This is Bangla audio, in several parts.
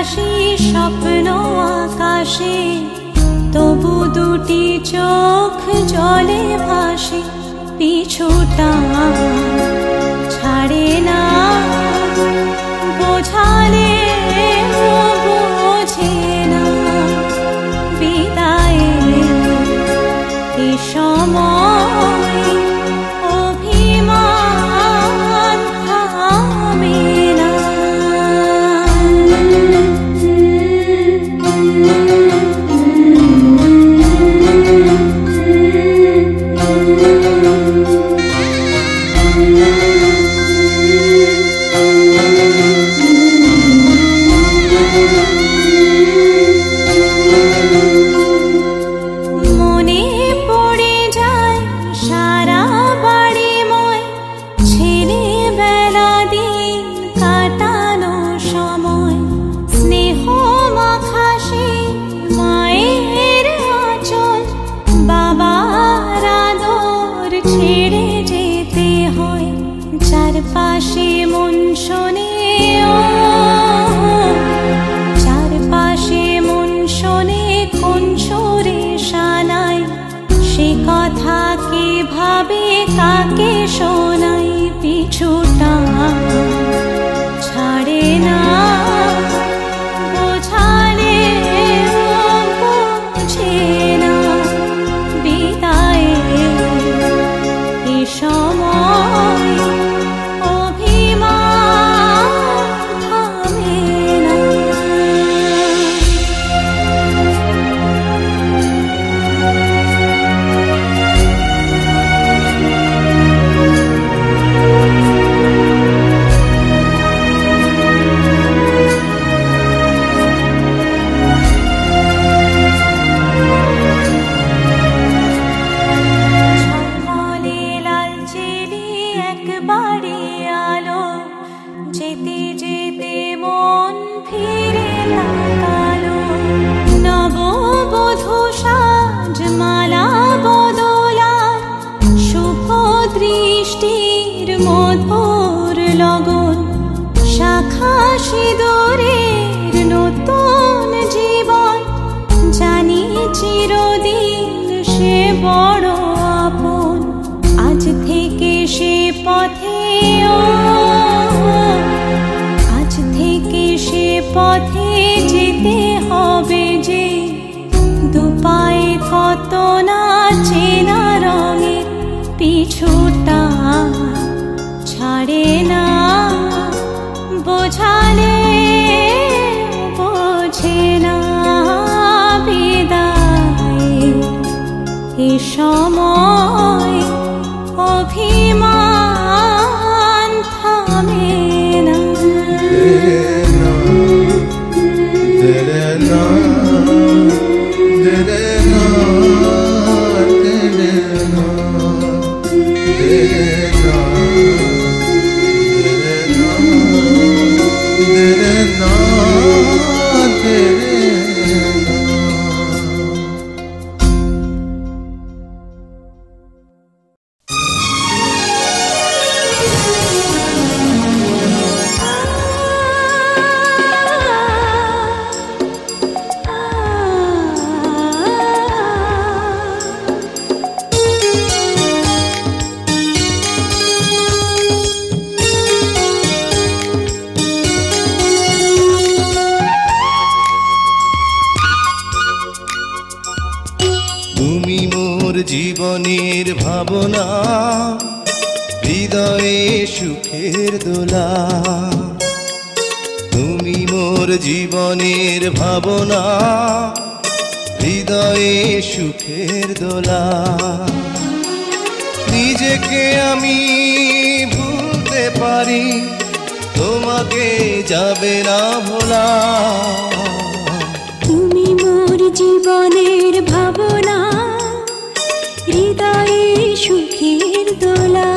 ভাসি স্বপ্ন আকাশে, তবু দুটি চোখ জলে ভাসে, পিছুটা ছাড়ে না, বোঝালে বোঝে না, বিদায়ের এ সময় অভিমান থামে না। মনে পড়ে যায় সারা বাড়িময় ছেলেবেলা দিন কাটানো সময়, স্নেহ মাখা সেই মায়ের আঁচল, বাবার আদর ছেড়ে যেতে হয়, চারপাশে মন শোনে, চারপাশে মন শোনে কোন সুরে শানায়, সে কথা কে ভাবে কাকে শোনাই, পিছুটা ছাড়ে না, বোঝালে বোঝে না, বিদায়ের এ সময় অভিমান থামে না। ঝলমলে লাল চিলি একবারে আলো, যেতে যেতে মন ফিরে তাকালো, নববধূ সাজ মালা বদলার, শুভ দৃষ্টির মধুর লগন, শাখা সিঁদুরের নতুন জীবন, জানি চিরদিন সে বড় আপন, আজ থেকে সে পথে, আজ থেকে সে পথে যেতে হবে যে, দুপায়ে কত না চেনা রঙের, পিছুটা ছাড়ে না, বোঝালে বোঝে না, বিদায়ের এ সময় অভিমান থামে না। জীবনের ভাবনা, হৃদয়ে সুখের দোলা, তুমি মোর জীবনের ভাবনা, হৃদয়ে সুখের দোলা, নিজেকে আমি ভুলতে পারি, তোমাকে যাবে না ভোলা, তুমি মোর জীবনের ভাবনা, হৃদয়ে সুখের দোলা।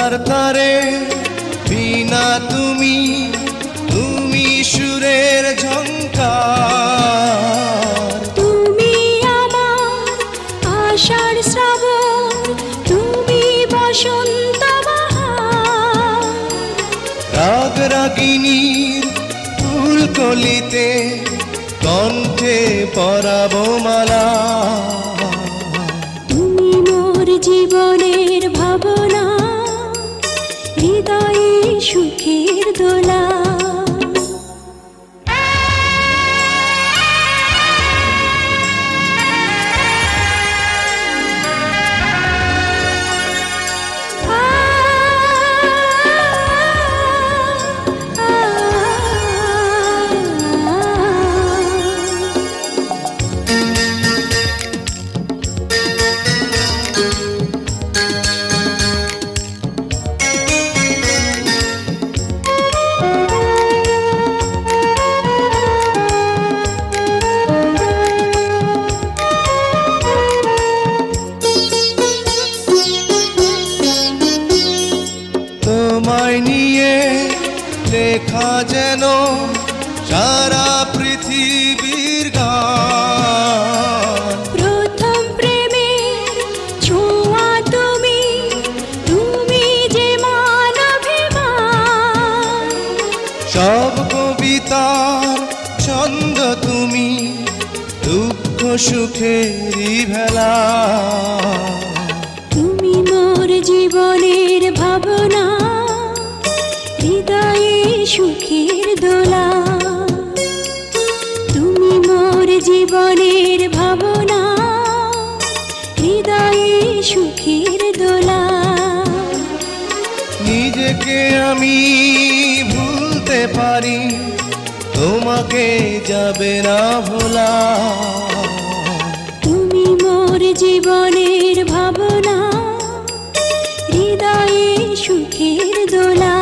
তারার তারে বিনা তুমি, তুমি সুরের ঝংকার। তুমি আমার আষাঢ় শ্রাবণ, তুমি বসন্ত বাহার। রাগ রাগিনীর ফুলকলিতে কণ্ঠে পরাবো মালা। তুমি মোর জীবনের ভাবনা, হৃদয়ে সুখের দোলা। তোমায় নিয়ে লেখা যেন সারা পৃথিবীর গান। প্রথম প্রেমের ছোঁয়া তুমি, তুমি যে মানবিমান। সব কবিতার ছন্দ তুমি, দুঃখ সুখেরই ভেলা। তুমি মোর জীবনের ভাবনা, হৃদয়ে সুখের দোলা। তুমি মোর জীবনের ভাবনা, হৃদয়ে সুখের দোলা। নিজেকে আমি ভুলতে পারি, তোমাকে যাবে না ভোলা। তুমি মোর জীবনের ভাবনা, হৃদয়ে সুখের দোলা।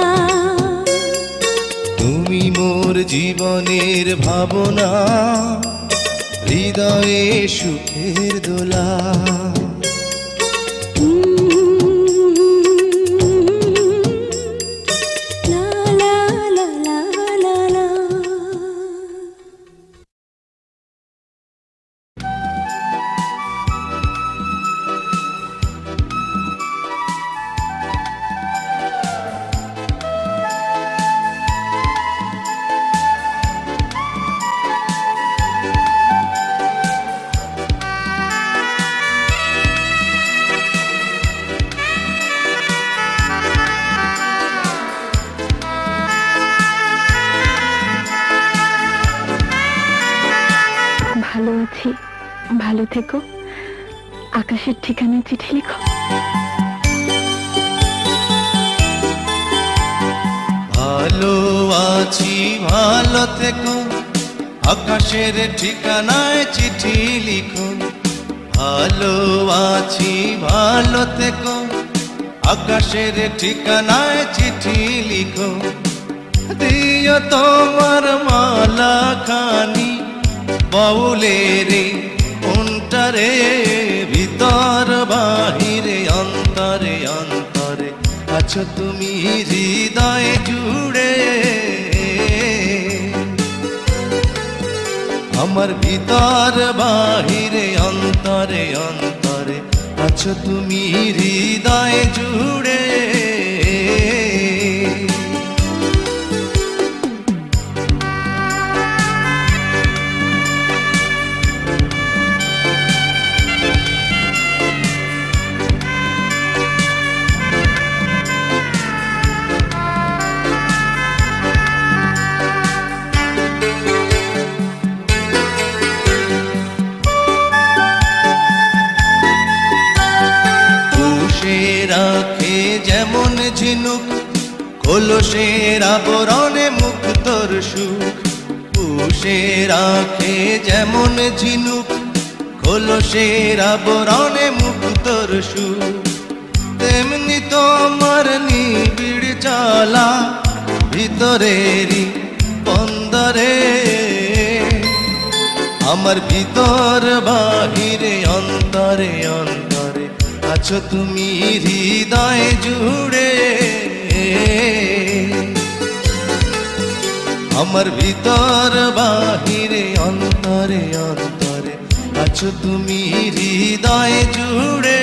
তুমি মোর জীবনের ভাবনা, হৃদয়ে সুখের দোলা। লা লা লা লা লা লা। ভালো আছি, ভালো থেকো। আকাশের ঠিকানায় চিঠি লিখো। ভালো আছি, ভালো থেকো, আকাশের ঠিকানায় চিঠি লিখো। ভালো আছি, ভালো থেকো, আকাশের ঠিকানায় চিঠি লিখো। দিও তোমার মালা খানি বাউলেরে অন্তরে, ভিতর বাহিরে অন্তরে অন্তরে আছো তুমি হৃদয় জুড়ে। আমার ভিতর বাহিরে অন্তরে অন্তরে আছো তুমি হৃদয় জুড়ে। রাখে যেমন ঝিনুক, কলসের আবরণে মুক্তর সুখ। পুষে রাখে যেমন ঝিনুক, কলসের আবরণে মুক্তর সুখ। তেমনি তোমার নিবিড় চলা ভিতরেরই বন্দরে। আমার ভিতর বাহিরে অন্তরে অন্তরে আছো তুমি হৃদয় জুড়ে, আমার ভিতর বাহিরে অন্তরে অন্তরে আছো তুমি হৃদয় জুড়ে।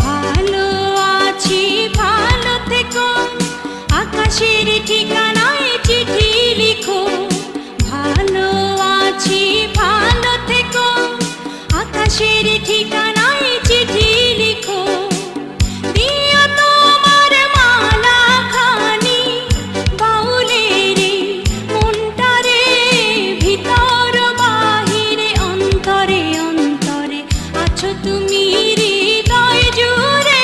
ভালো আছি ভালো থেকো, আকাশের ঠিকানায় চিঠি লিখো। ভালো আছি ভালো থেকো, আকাশের ঠিকানায় চিঠি লিখো। দিও তোমার মালা খানি বাউলের মনটারে, ভিতর বাহিরে অন্তরে অন্তরে আছো তুমি হৃদয় জুড়ে।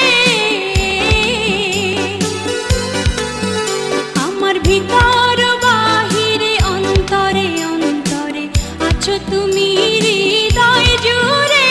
আমার ভিতর বাহিরে অন্তরে অন্তরে আছো তুমি হৃদয় জুড়ে।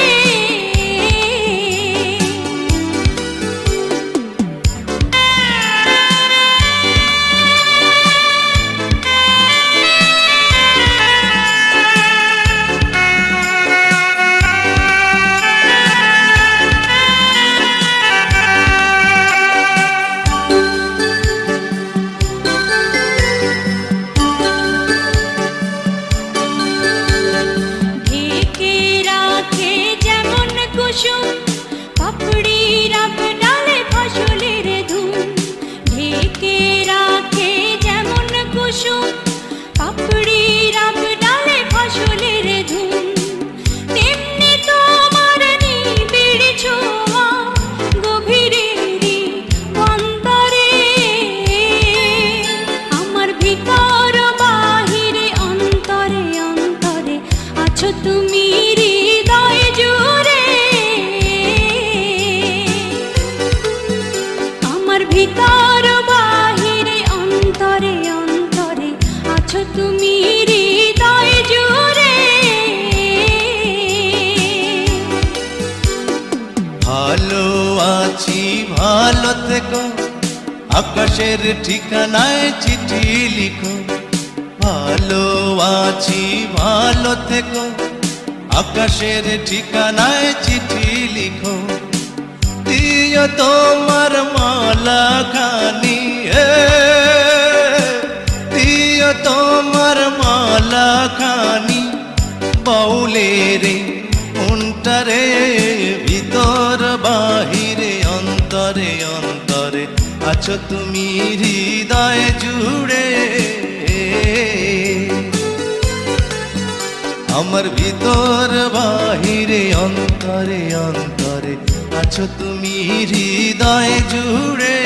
ঢেকে রাখে যেমন কুসুম পাপড়ি রাব ডালে ফসলের ধুম। ঢেকে রাখে যেমন কুসুম পাপড়ি রাব ডালে ফসলের ধুম। তেমনি তোমার নিবিড় ছোঁয়া গভীরেরই অন্তরে, আমার ভিতর বাহিরে অন্তরে অন্তরে আছো তুমি হৃদয় জুড়ে। আমার ভিতর বাহিরে অন্তরে অন্তরে আছো তুমি হৃদয় জুড়ে। ভালো আছি ভালো থেকো, আকাশের ঠিকানায় চিঠি লিখো। ভালো আছি ভালো থেকো, আকাশের ঠিকানায় চিঠি লিখো। দিও তোমার মালা খানি, দিও তোমার মালা খানি বাউলের মনটারে, ভিতর বাহিরে অন্তরে অন্তরে আছো তুমি হৃদয় জুড়ে। আমার ভিতর বাহিরে অন্তরে অন্তরে আছো তুমি হৃদয় জুড়ে।